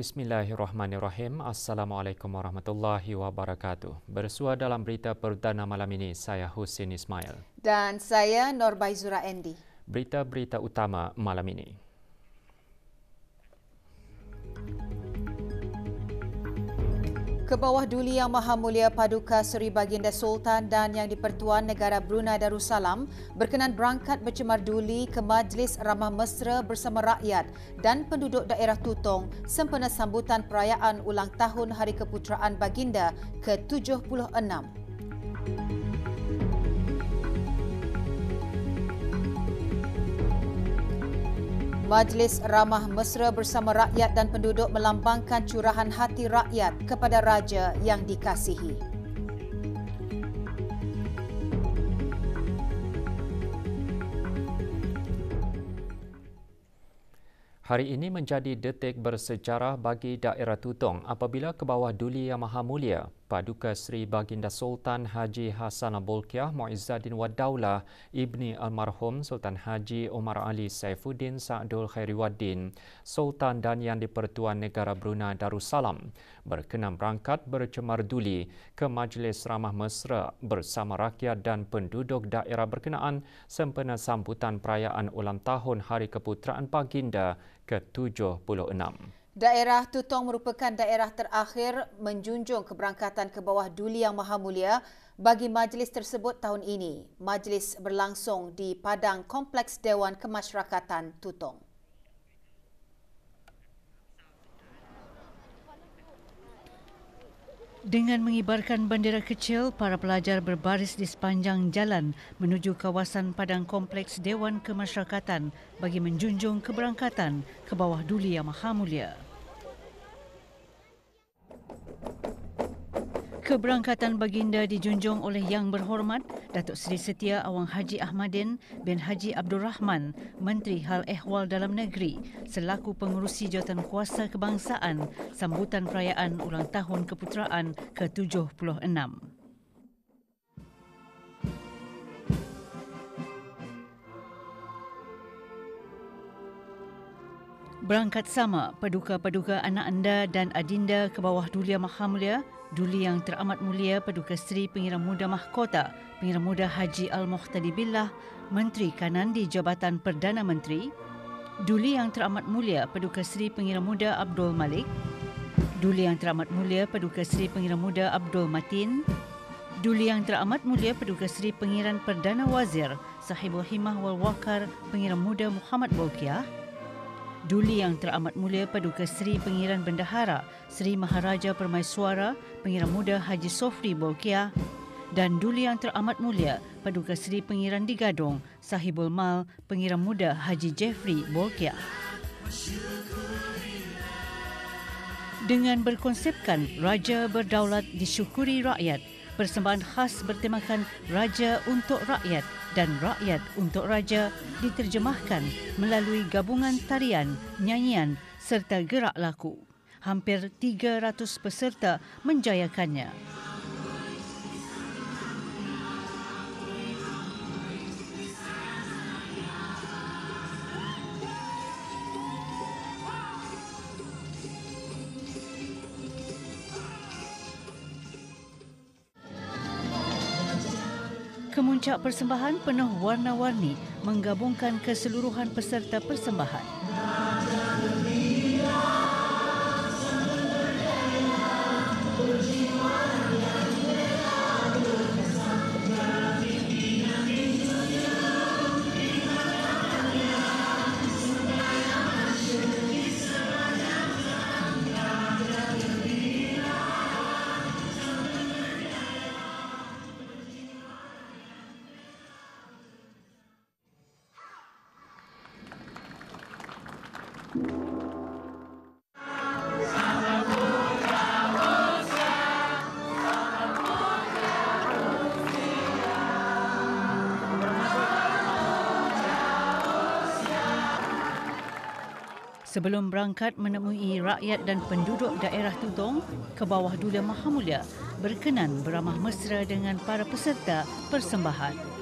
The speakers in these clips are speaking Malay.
Bismillahirrahmanirrahim. Assalamualaikum warahmatullahi wabarakatuh. Bersua dalam berita perdana malam ini, saya Husin Ismail. Dan saya Norbaizura Endi. Berita-berita utama malam ini. Kebawah Duli Yang Maha Mulia Paduka Seri Baginda Sultan dan Yang di-Pertuan Negara Brunei Darussalam berkenan berangkat bercemar duli ke Majlis Ramah Mesra bersama rakyat dan penduduk daerah Tutong sempena sambutan perayaan ulang tahun Hari Keputeraan Baginda ke-76. Majlis Ramah Mesra bersama rakyat dan penduduk melambangkan curahan hati rakyat kepada Raja yang dikasihi. Hari ini menjadi detik bersejarah bagi daerah Tutong apabila Kebawah Duli Yang Maha Mulia Paduka Seri Baginda Sultan Haji Hassanah Bolkiah Muizzaddin Wad Daulah Ibni Almarhum Sultan Haji Omar Ali Saifuddin Sa'dul Khairiwaddin Sultan dan Yang di-Pertuan Negara Brunei Darussalam berkenan berangkat bercemar duli ke Majlis Ramah Mesra bersama rakyat dan penduduk daerah berkenaan sempena sambutan perayaan ulang tahun Hari Keputeraan Baginda ke-76. Daerah Tutong merupakan daerah terakhir menjunjung keberangkatan ke bawah Duli Yang Maha Mulia bagi majlis tersebut tahun ini. Majlis berlangsung di Padang Kompleks Dewan Kemasyarakatan Tutong. Dengan mengibarkan bendera kecil, para pelajar berbaris di sepanjang jalan menuju kawasan Padang Kompleks Dewan Kemasyarakatan bagi menjunjung keberangkatan ke bawah Duli Yang Maha Mulia. Keberangkatan baginda dijunjung oleh Yang Berhormat Datuk Seri Setia Awang Haji Ahmadin bin Haji Abdul Rahman, Menteri Hal Ehwal Dalam Negeri selaku pengerusi jawatan kuasa kebangsaan sambutan perayaan ulang tahun keputeraan ke-76. Berangkat sama paduka-paduka anak anda dan adinda ke bawah Duli Yang Maha Mulia, Duli Yang Teramat Mulia Paduka Seri Pengira Muda Mahkota Pengira Muda Haji Al-Muhtadi Billah, Menteri Kanan di Jabatan Perdana Menteri, Duli Yang Teramat Mulia Paduka Seri Pengira Muda Abdul Malik, Duli Yang Teramat Mulia Paduka Seri Pengira Muda Abdul Matin, Duli Yang Teramat Mulia Paduka Seri Pengiran Perdana Wazir Sahibul Himmah wal Waqar Pengira Muda Muhammad Bolkiah, Duli Yang Teramat Mulia Paduka Seri Pengiran Bendahara Seri Maharaja Permaiswara Pengira Muda Haji Sofri Bolkiah dan Duli Yang Teramat Mulia Paduka Seri Pengiran di Gadong Sahibul Mal Pengira Muda Haji Jeffrey Bolkiah. Dengan berkonsepkan Raja Berdaulat Disyukuri Rakyat, persembahan khas bertemakan Raja untuk Rakyat dan Rakyat untuk Raja diterjemahkan melalui gabungan tarian, nyanyian serta gerak laku. Hampir 300 peserta menjayakannya. Kemuncak persembahan penuh warna-warni menggabungkan keseluruhan peserta persembahan. Sebelum berangkat menemui rakyat dan penduduk daerah Tutong, ke bawah Duli Yang Maha Mulia berkenan beramah mesra dengan para peserta persembahan.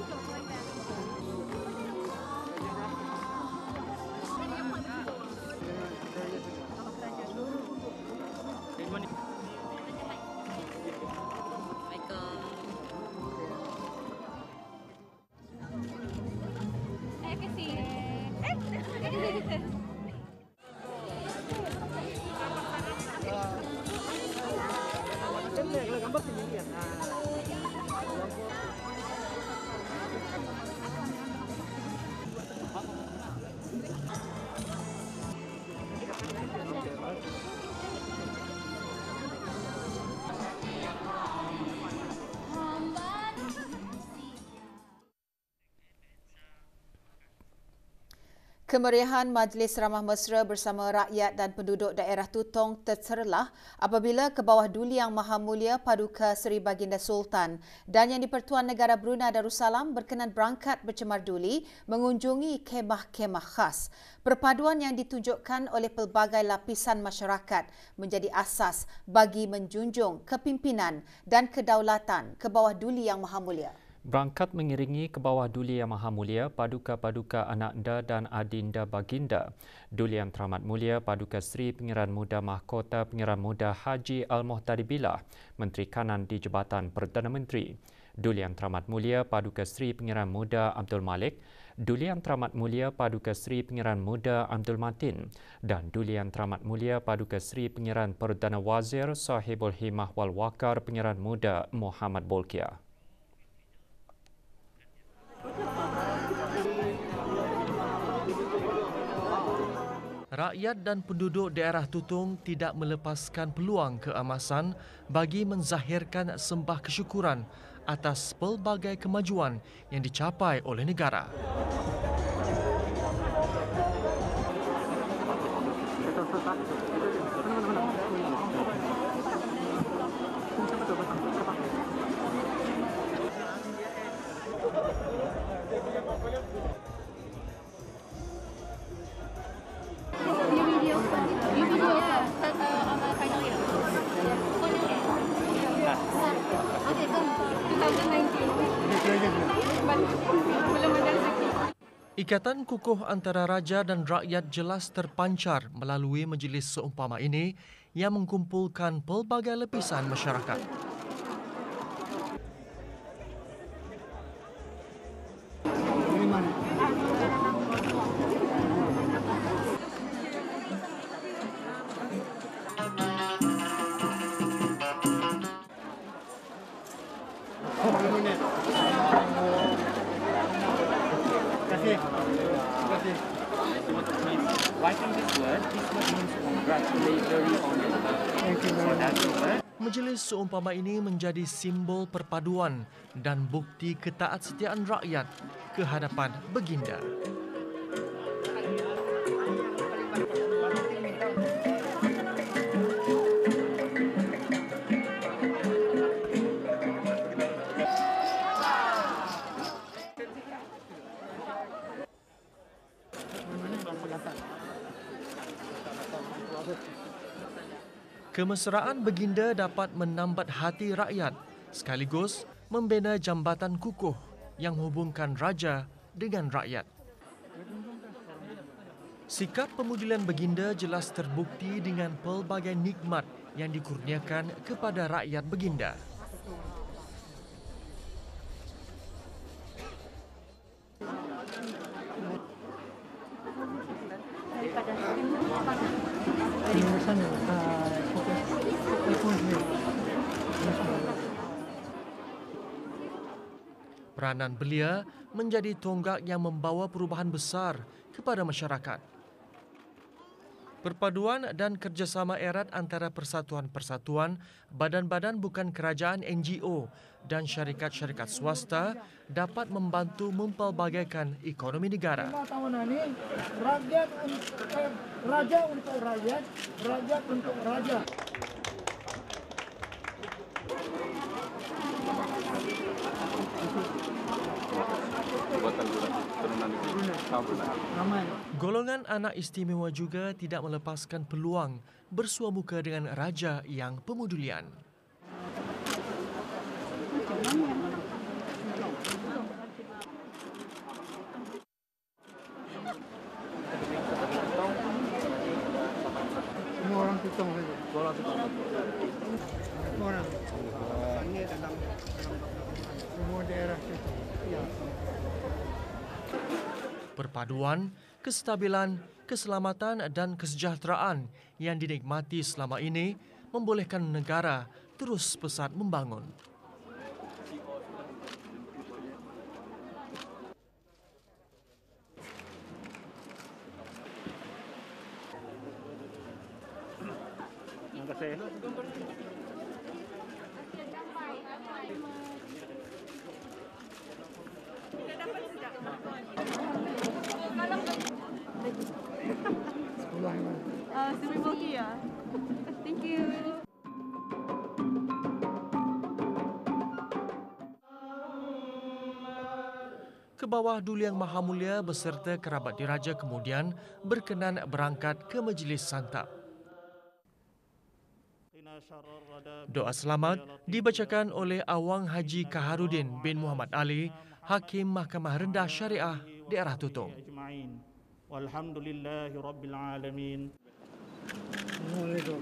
Kemeriahan Majlis Ramah Mesra bersama rakyat dan penduduk daerah Tutong terserlah apabila ke bawah Duli Yang Maha Mulia Paduka Seri Baginda Sultan dan Yang di-Pertuan Negara Brunei Darussalam berkenan berangkat bercemar duli mengunjungi kemah-kemah khas. Perpaduan yang ditunjukkan oleh pelbagai lapisan masyarakat menjadi asas bagi menjunjung kepimpinan dan kedaulatan ke bawah Duli Yang Maha Mulia. Berangkat mengiringi ke bawah Duli Yang Maha Mulia Paduka-Paduka Ananda dan Adinda Baginda, Duli Yang Teramat Mulia Paduka Seri Pengiran Muda Mahkota Pengiran Muda Haji Al-Muhtadi Billah, Menteri Kanan di Jabatan Perdana Menteri, Duli Yang Teramat Mulia Paduka Seri Pengiran Muda Abdul Malik, Duli Yang Teramat Mulia Paduka Seri Pengiran Muda Abdul Matin dan Duli Yang Teramat Mulia Paduka Seri Pengiran Perdana Wazir Sahibul Himmah wal Waqar Pengiran Muda Muhammad Bolkiah. Rakyat dan penduduk daerah Tutong tidak melepaskan peluang keemasan bagi menzahirkan sembah kesyukuran atas pelbagai kemajuan yang dicapai oleh negara. Ikatan kukuh antara raja dan rakyat jelas terpancar melalui majlis seumpama ini yang mengumpulkan pelbagai lapisan masyarakat. Majlis seumpama ini menjadi simbol perpaduan dan bukti ketaatsetiaan rakyat ke hadapan Baginda. Kemesraan Baginda dapat menambat hati rakyat sekaligus membina jambatan kukuh yang menghubungkan raja dengan rakyat. Sikap pemudilan Baginda jelas terbukti dengan pelbagai nikmat yang dikurniakan kepada rakyat Baginda. Peranan belia menjadi tonggak yang membawa perubahan besar kepada masyarakat. Perpaduan dan kerjasama erat antara persatuan-persatuan, badan-badan bukan kerajaan NGO dan syarikat-syarikat swasta dapat membantu mempelbagaikan ekonomi negara. Tahun ini raja untuk rakyat, rakyat untuk raja. Jabatan Turunan Ramai. Golongan anak istimewa juga tidak melepaskan peluang bersua muka dengan raja yang pemudulian. Semua orang Tutong saja. Semua orang. Semua daerah Tutong. Ya. Perpaduan, kestabilan, keselamatan dan kesejahteraan yang dinikmati selama ini membolehkan negara terus pesat membangun. Terima kasih. Sekolah yang mana? Sri Boki ya. Thank you. Ke bawah Duli Yang Maha Mulia beserta kerabat diraja kemudian berkenan berangkat ke majlis santap. Doa selamat dibacakan oleh Awang Haji Kaharudin bin Muhammad Ali, Hakim Mahkamah Rendah Syariah Daerah Tutong. Walhamdulillahirabbil alamin. Assalamualaikum.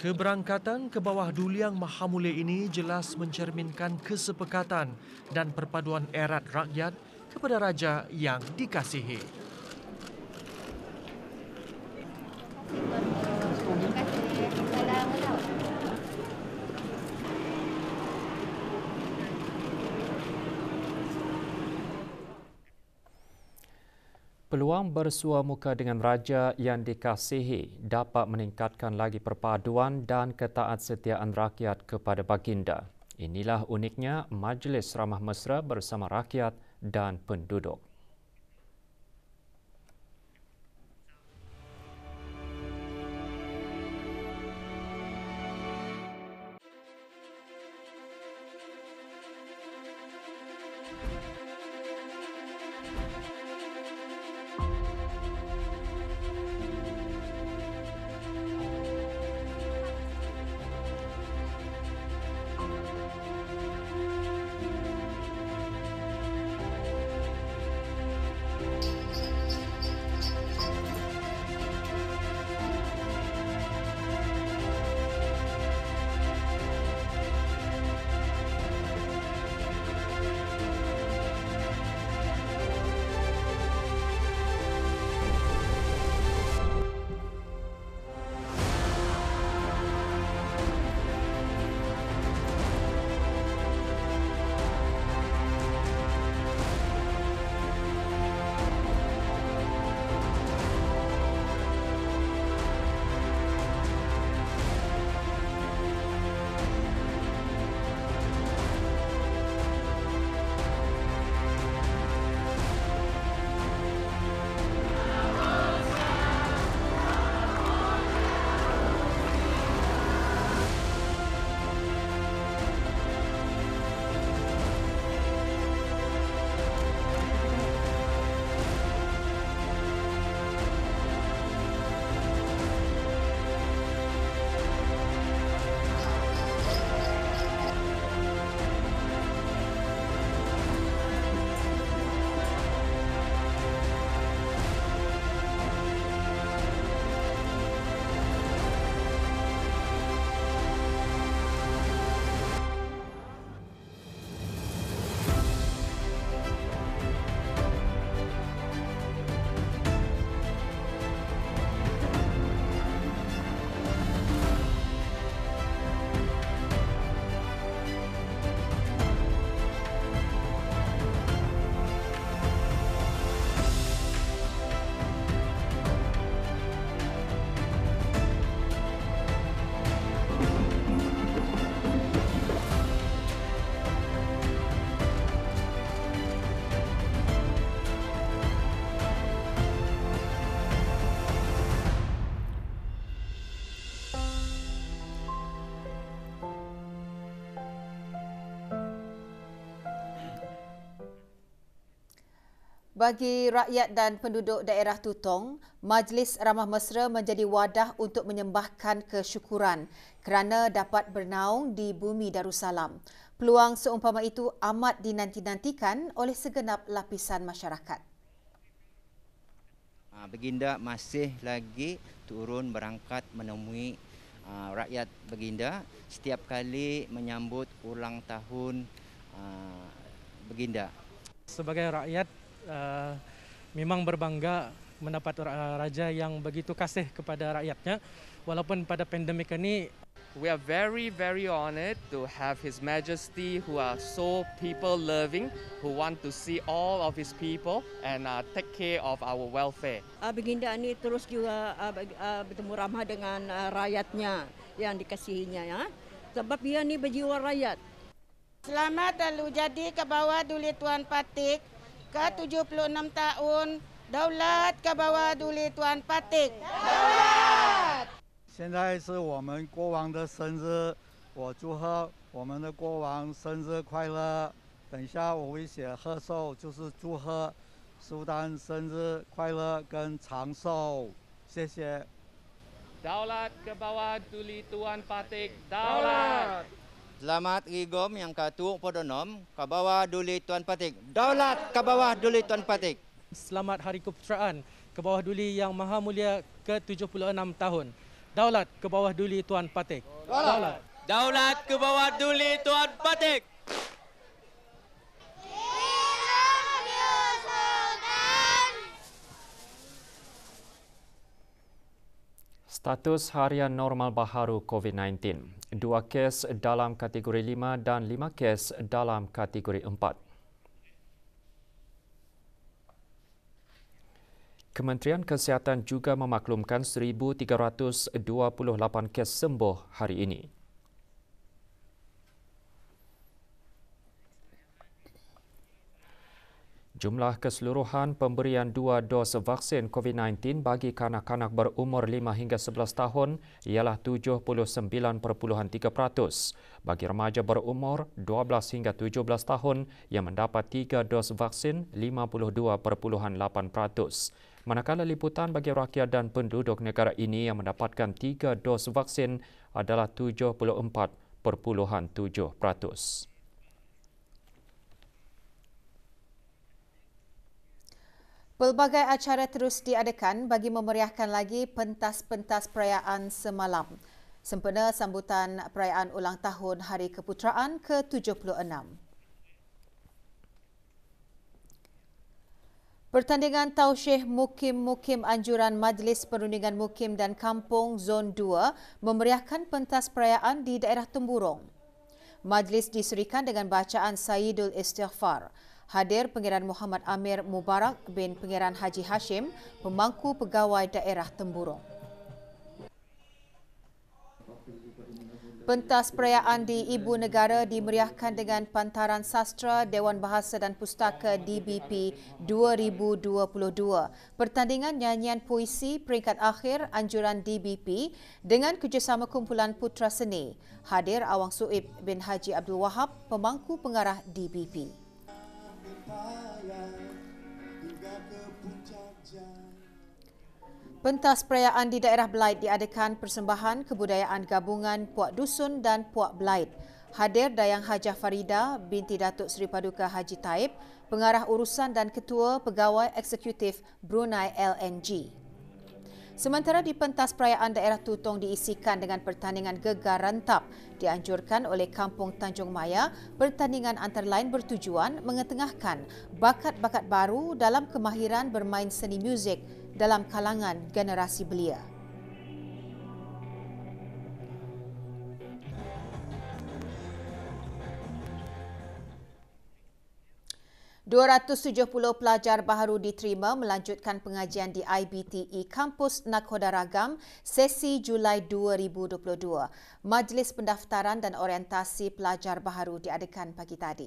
Keberangkatan ke bawah Duli Yang Maha Mulia ini jelas mencerminkan kesepakatan dan perpaduan erat rakyat kepada raja yang dikasihi. Peluang bersua muka dengan raja yang dikasihi dapat meningkatkan lagi perpaduan dan ketaatsetiaan rakyat kepada baginda. Inilah uniknya Majlis Ramah Mesra bersama rakyat dan penduduk. Bagi rakyat dan penduduk daerah Tutong, Majlis Ramah Mesra menjadi wadah untuk menyembahkan kesyukuran kerana dapat bernaung di bumi Darussalam. Peluang seumpama itu amat dinanti-nantikan oleh segenap lapisan masyarakat. Baginda masih lagi turun berangkat menemui rakyat Baginda setiap kali menyambut ulang tahun Baginda. Sebagai rakyat, memang berbangga mendapat raja yang begitu kasih kepada rakyatnya. Walaupun pada pandemik ini, we are very honoured to have His Majesty who are so people-loving, who want to see all of his people and take care of our welfare. Baginda ini terus juga bertemu ramah dengan rakyatnya yang dikasihinya, ya. Sebab dia ni berjiwa rakyat. Selamat lalu jadi ke bawah Duli Tuan Patik ke 76 tahun. Daulat ke bawah Duli Tuan Patik. Daulat! 现在是我们国王的生日，我祝贺我们的国王生日快乐。等一下我会写贺寿，就是祝贺苏丹生日快乐跟长寿，谢谢。Daulat ke bawah Duli Tuan Patik. Daulat! Selamat Rigom yang ke-26 ke bawah Duli Tuan Patik. Daulat ke bawah Duli Tuan Patik. selamat Hari Keputeraan ke bawah Duli Yang Maha Mulia ke-76 tahun. Daulat ke bawah Duli Tuan Patik. Daulat. Daulat ke bawah Duli Tuan Patik. Status harian normal baharu COVID-19. 2 kes dalam kategori 5 dan 5 kes dalam kategori 4. Kementerian Kesihatan juga memaklumkan 1,328 kes sembuh hari ini. Jumlah keseluruhan pemberian 2 dos vaksin COVID-19 bagi kanak-kanak berumur 5 hingga 11 tahun ialah 79.3%. Bagi remaja berumur 12 hingga 17 tahun yang mendapat 3 dos vaksin 52.8%. Manakala liputan bagi rakyat dan penduduk negara ini yang mendapatkan 3 dos vaksin adalah 74.7%. Pelbagai acara terus diadakan bagi memeriahkan lagi pentas-pentas perayaan semalam sempena sambutan perayaan ulang tahun Hari Keputeraan ke-76. Pertandingan Tausyih Mukim-Mukim Anjuran Majlis Perundingan Mukim dan Kampung Zon 2 memeriahkan pentas perayaan di daerah Temburong. Majlis disurikan dengan bacaan Sayyidul Istighfar. Hadir Pengiran Muhammad Amir Mubarak bin Pengiran Haji Hashim, pemangku pegawai daerah Temburong. Pentas perayaan di Ibu Negara dimeriahkan dengan Pantaran Sastra Dewan Bahasa dan Pustaka DBP 2022. Pertandingan nyanyian puisi peringkat akhir anjuran DBP dengan kerjasama kumpulan Putra Seni. Hadir Awang Suib bin Haji Abdul Wahab, pemangku pengarah DBP. Pentas perayaan di daerah Belait diadakan persembahan kebudayaan gabungan Puak Dusun dan Puak Belait. Hadir Dayang Hajah Farida binti Datuk Seri Paduka Haji Taib, pengarah urusan dan ketua pegawai eksekutif Brunei LNG. Sementara di pentas perayaan daerah Tutong diisikan dengan pertandingan gegar rentap, dianjurkan oleh Kampung Tanjung Maya, pertandingan antara lain bertujuan mengetengahkan bakat-bakat baru dalam kemahiran bermain seni muzik dalam kalangan generasi belia. ...270 pelajar baharu diterima melanjutkan pengajian di IBTE Kampus Nakhoda Ragam sesi Julai 2022. Majlis pendaftaran dan orientasi pelajar baharu diadakan pagi tadi.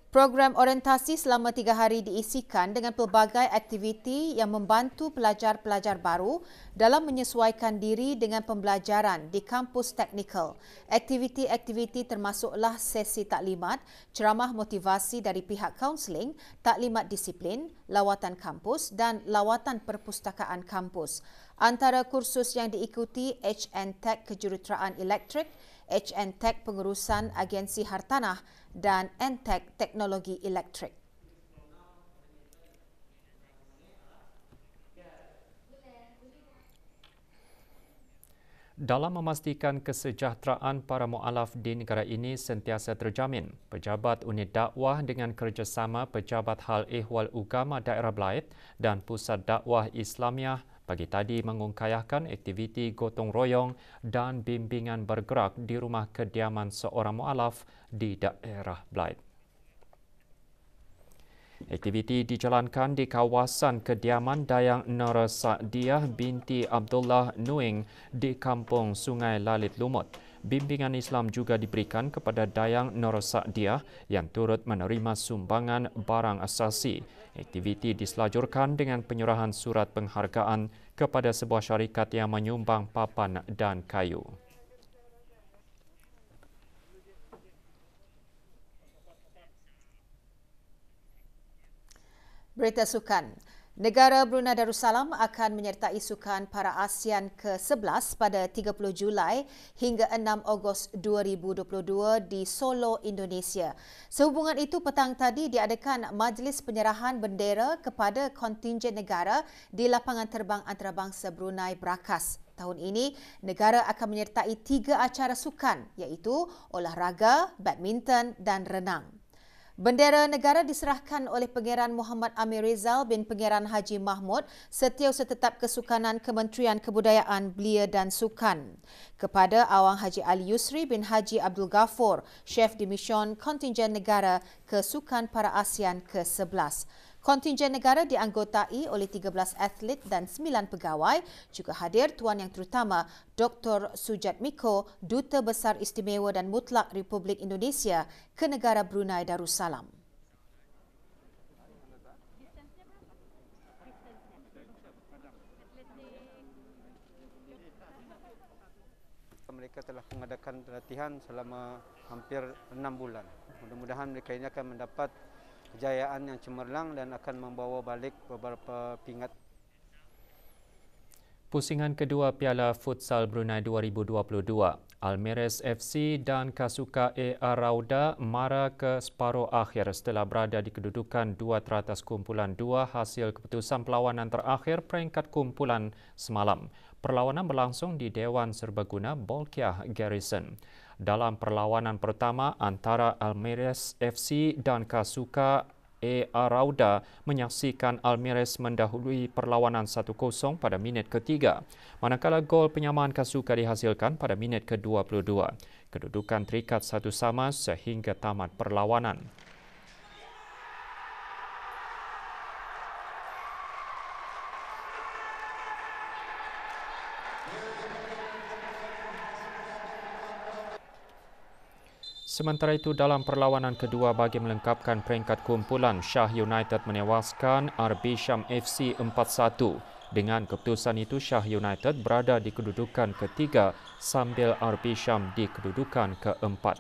Program orientasi selama 3 hari diisikan dengan pelbagai aktiviti yang membantu pelajar-pelajar baru dalam menyesuaikan diri dengan pembelajaran di kampus teknikal. Aktiviti-aktiviti termasuklah sesi taklimat, ceramah motivasi dari pihak kaunseling, taklimat disiplin, lawatan kampus dan lawatan perpustakaan kampus. Antara kursus yang diikuti HN-Tech Kejuruteraan Elektrik, HN-Tech Pengurusan Agensi Hartanah dan N-Tech Teknologi Elektrik. Dalam memastikan kesejahteraan para mualaf di negara ini sentiasa terjamin, Pejabat Unit Dakwah dengan kerjasama Pejabat Hal Ehwal Ugama Daerah Belait dan Pusat Dakwah Islamiah pagi tadi mengungkayahkan aktiviti gotong royong dan bimbingan bergerak di rumah kediaman seorang mualaf di daerah Belait. Aktiviti dijalankan di kawasan kediaman Dayang Nora Sa'diah binti Abdullah Nuing di Kampung Sungai Lalit Lumut. Bimbingan Islam juga diberikan kepada Dayang Nora Sa'diah yang turut menerima sumbangan barang asasi. Aktiviti diselajurkan dengan penyerahan surat penghargaan kepada sebuah syarikat yang menyumbang papan dan kayu. Berita sukan. Negara Brunei Darussalam akan menyertai sukan para ASEAN ke-11 pada 30 Julai hingga 6 Ogos 2022 di Solo, Indonesia. Sehubungan itu, petang tadi diadakan majlis penyerahan bendera kepada kontingen negara di lapangan terbang antarabangsa Brunei Brakas. Tahun ini, negara akan menyertai 3 acara sukan iaitu olahraga, badminton dan renang. Bendera negara diserahkan oleh Pangeran Muhammad Amir Rizal bin Pangeran Haji Mahmud, Setiausaha Tetap Kesukanan Kementerian Kebudayaan, Belia dan Sukan, kepada Awang Haji Ali Yusri bin Haji Abdul Ghafur, Chef Division Kontingen Negara Kesukan para ASEAN ke-11. Kontingen negara dianggotai oleh 13 atlet dan 9 pegawai. Juga hadir Tuan Yang Terutama Dr. Sujat Miko, Duta Besar Istimewa dan Mutlak Republik Indonesia ke negara Brunei Darussalam. Mereka telah mengadakan latihan selama hampir 6 bulan. Mudah-mudahan mereka ini akan mendapat kejayaan yang cemerlang dan akan membawa balik beberapa pingat. Pusingan kedua Piala Futsal Brunei 2022, Almirez FC dan Kasuka AR Rauda mara ke separuh akhir setelah berada di kedudukan 2 teratas kumpulan 2 hasil keputusan perlawanan terakhir peringkat kumpulan semalam. Perlawanan berlangsung di Dewan Serbaguna Bolkiah Garrison. Dalam perlawanan pertama antara Almirez FC dan Kasuka AR Rauda menyaksikan Almirez mendahului perlawanan 1-0 pada minit ketiga, manakala gol penyamaan Kasuka dihasilkan pada minit ke-22. Kedudukan terikat 1-1 sehingga tamat perlawanan. Sementara itu, dalam perlawanan kedua bagi melengkapkan peringkat kumpulan, Shah United menewaskan RB Sham FC 4-1. Dengan keputusan itu, Shah United berada di kedudukan ketiga sambil RB Sham di kedudukan keempat.